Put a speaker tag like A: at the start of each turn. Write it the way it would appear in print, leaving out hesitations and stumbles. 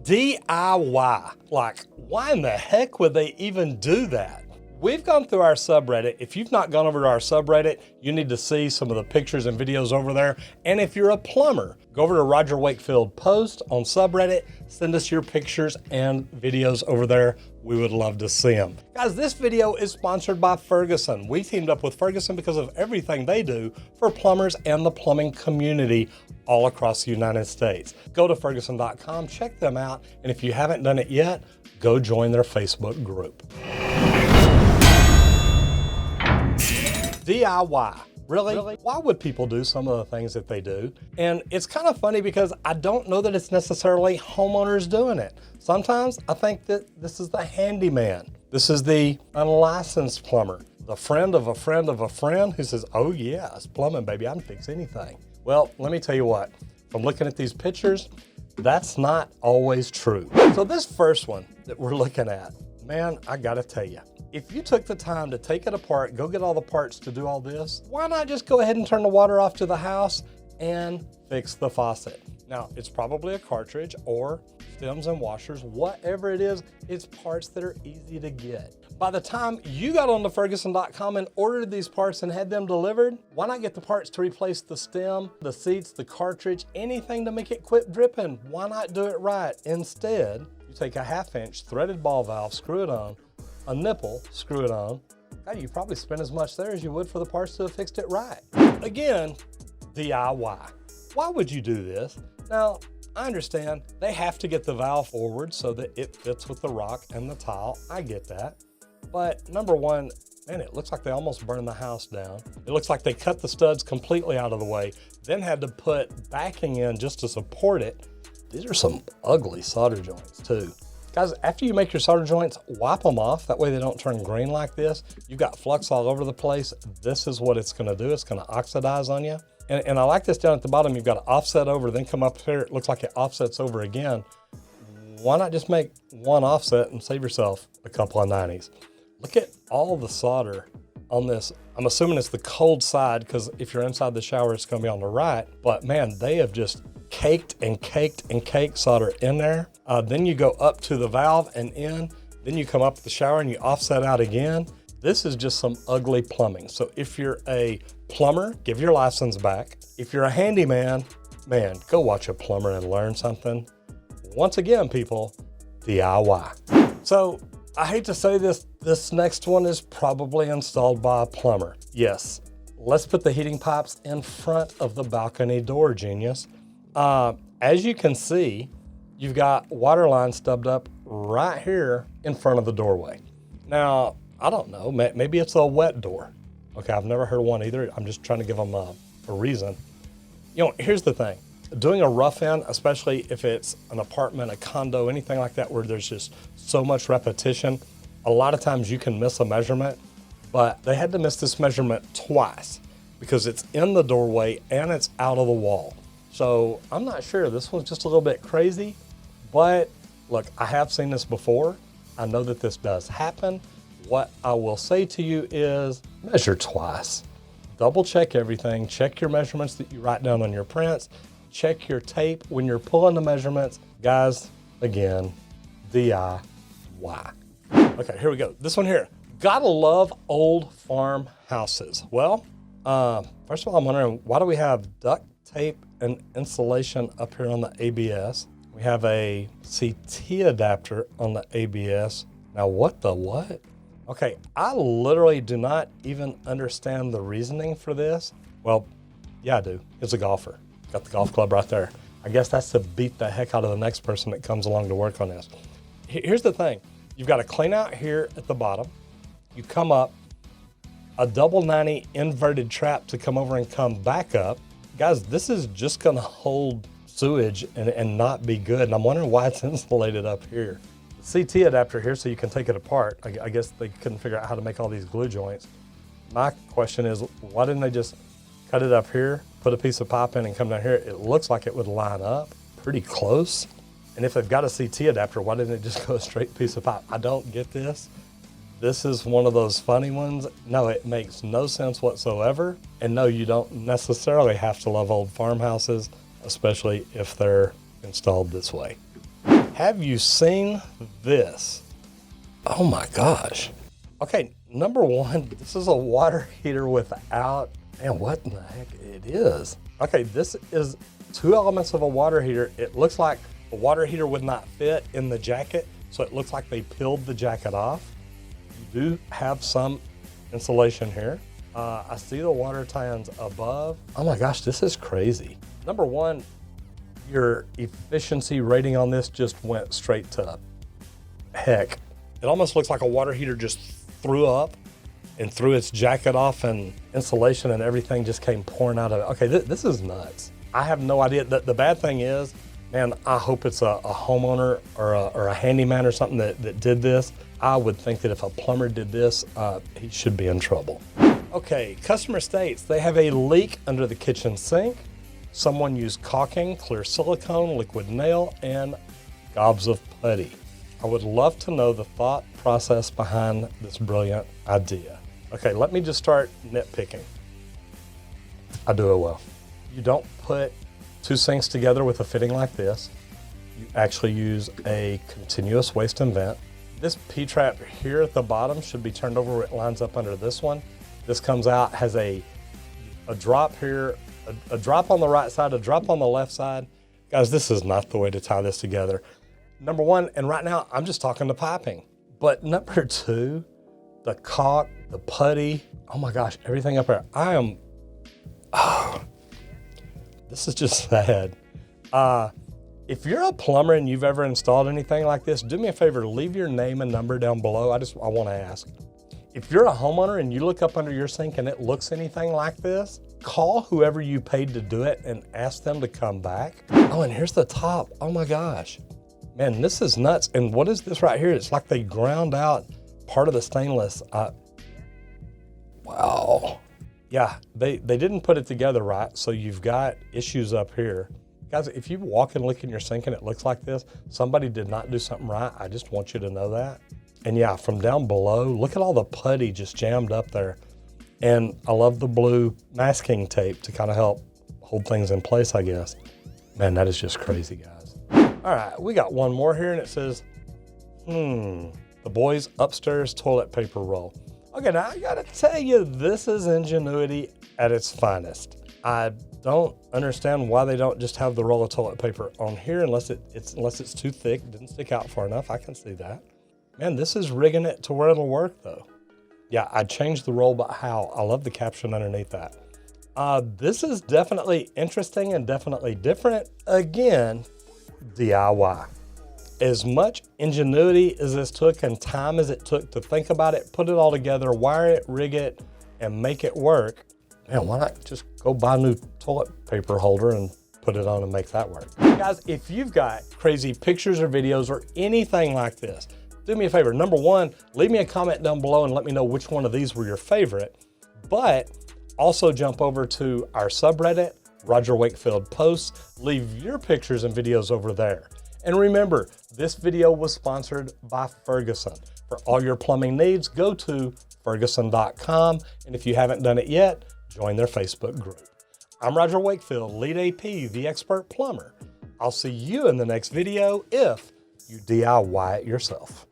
A: DIY. Like, why in the heck would they even do that? We've gone through our subreddit. If you've not gone over to our subreddit, you need to see some of the pictures and videos over there. And if you're a plumber, go over to Roger Wakefield Post on subreddit, send us your pictures and videos over there. We would love to see them. Guys, this video is sponsored by Ferguson. We teamed up with Ferguson because of everything they do for plumbers and the plumbing community all across the United States. Go to Ferguson.com, check them out. And if you haven't done it yet, go join their Facebook group. DIY. Really? Why would people do some of the things that they do? And it's kind of funny because I don't know that it's necessarily homeowners doing it. Sometimes I think that this is the handyman. This is the unlicensed plumber, the friend of a friend of a friend who says, oh yeah, it's plumbing, baby, I can fix anything. Well, let me tell you what, from looking at these pictures, that's not always true. So this first one that we're looking at, man, I gotta tell you, if you took the time to take it apart, go get all the parts to do all this, why not just go ahead and turn the water off to the house and fix the faucet? Now, it's probably a cartridge or stems and washers, whatever it is, it's parts that are easy to get. By the time you got on to Ferguson.com and ordered these parts and had them delivered, why not get the parts to replace the stem, the seats, the cartridge, anything to make it quit dripping? Why not do it right? Instead, you take a 1/2-inch threaded ball valve, screw it on, a nipple, screw it on. God, you probably spend as much there as you would for the parts to have fixed it right. Again, DIY. Why would you do this? Now, I understand they have to get the valve forward so that it fits with the rock and the tile. I get that. But number one, man, it looks like they almost burned the house down. It looks like they cut the studs completely out of the way, then had to put backing in just to support it. These are some ugly solder joints too. Guys, after you make your solder joints, wipe them off. That way they don't turn green like this. You've got flux all over the place. This is what it's gonna do. It's gonna oxidize on you. And I like this down at the bottom. You've got to offset over, then come up here. It looks like it offsets over again. Why not just make one offset and save yourself a couple of 90s? Look at all the solder on this. I'm assuming it's the cold side because if you're inside the shower, it's gonna be on the right. But man, they have just caked and caked and caked solder in there. Then you go up to the valve and in, then you come up to the shower and you offset out again. This is just some ugly plumbing. So if you're a plumber, give your license back. If you're a handyman, man, go watch a plumber and learn something. Once again, people, DIY. So I hate to say this, this next one is probably installed by a plumber. Yes, let's put the heating pipes in front of the balcony door, genius. As you can see, you've got water lines stubbed up right here in front of the doorway. Now, I don't know, maybe it's a wet door. Okay, I've never heard of one either. I'm just trying to give them a reason. You know, here's the thing. Doing a rough in, especially if it's an apartment, a condo, anything like that where there's just so much repetition, a lot of times you can miss a measurement, but they had to miss this measurement twice because it's in the doorway and it's out of the wall. So I'm not sure, this one's just a little bit crazy, but look, I have seen this before. I know that this does happen. What I will say to you is measure twice. Double check everything. Check your measurements that you write down on your prints. Check your tape when you're pulling the measurements. Guys, again, DIY. Okay, here we go. This one here. Gotta love old farmhouses. Well, first of all, I'm wondering, why do we have duct tape and insulation up here on the ABS? We have a CT adapter on the ABS. Now, what the what? Okay, I literally do not even understand the reasoning for this. Well, yeah, I do. It's a golfer. Got the golf club right there. I guess that's to beat the heck out of the next person that comes along to work on this. Here's the thing. You've got a clean out here at the bottom. You come up, a double 90 inverted trap to come over and come back up. Guys, this is just gonna hold sewage and not be good. And I'm wondering why it's insulated up here. CT adapter here so you can take it apart. I guess they couldn't figure out how to make all these glue joints. My question is, why didn't they just cut it up here, put a piece of pipe in and come down here? It looks like it would line up pretty close. And if they've got a CT adapter, why didn't it just go a straight piece of pipe? I don't get this. This is one of those funny ones. No, it makes no sense whatsoever. And no, you don't necessarily have to love old farmhouses, especially if they're installed this way. Have you seen this? Oh my gosh. Okay, number one, this is a water heater without, man, what in the heck it is? Okay, this is 2 elements of a water heater. It looks like a water heater would not fit in the jacket, so it looks like they peeled the jacket off. You do have some insulation here. I see the water tines above. Oh my gosh, this is crazy. Number one, your efficiency rating on this just went straight to heck. It almost looks like a water heater just threw up and threw its jacket off, and insulation and everything just came pouring out of it. Okay, this is nuts. I have no idea. The bad thing is, man, I hope it's a homeowner or a handyman or something that did this. I would think that if a plumber did this, he should be in trouble. Okay, customer states they have a leak under the kitchen sink. Someone used caulking, clear silicone, liquid nail, and gobs of putty. I would love to know the thought process behind this brilliant idea. Okay, let me just start nitpicking. I do it well. You don't put 2 sinks together with a fitting like this. You actually use a continuous waste and vent. This P-trap here at the bottom should be turned over where it lines up under this one. This comes out, has a drop here, a drop on the right side, a drop on the left side. Guys, this is not the way to tie this together. Number one, and right now I'm just talking to piping. But number two, the caulk, the putty, oh my gosh, everything up there. This is just sad. If you're a plumber and you've ever installed anything like this, do me a favor, leave your name and number down below. I want to ask. If you're a homeowner and you look up under your sink and it looks anything like this, call whoever you paid to do it and ask them to come back. Oh, and here's the top. Oh my gosh. Man, this is nuts. And what is this right here? It's like they ground out part of the stainless. Wow. Yeah, they didn't put it together right, so you've got issues up here. Guys, if you walk and look in your sink and it looks like this, somebody did not do something right. I just want you to know that. And yeah, from down below, look at all the putty just jammed up there. And I love the blue masking tape to kind of help hold things in place, I guess. Man, that is just crazy, guys. All right, we got one more here and it says, the boys upstairs toilet paper roll. Okay, now I gotta tell you, this is ingenuity at its finest. I don't understand why they don't just have the roll of toilet paper on here unless it's too thick, didn't stick out far enough. I can see that. Man, this is rigging it to where it'll work though. Yeah, I changed the roll, but how? I love the caption underneath that. This is definitely interesting and definitely different. Again, DIY. As much ingenuity as this took and time as it took to think about it, put it all together, wire it, rig it, and make it work, man, why not just go buy a new toilet paper holder and put it on and make that work? Guys, if you've got crazy pictures or videos or anything like this, do me a favor. Number one, leave me a comment down below and let me know which one of these were your favorite. But also jump over to our subreddit, Roger Wakefield Posts. Leave your pictures and videos over there. And remember, this video was sponsored by Ferguson. For all your plumbing needs, go to ferguson.com. And if you haven't done it yet, join their Facebook group. I'm Roger Wakefield, lead AP, the expert plumber. I'll see you in the next video if you DIY it yourself.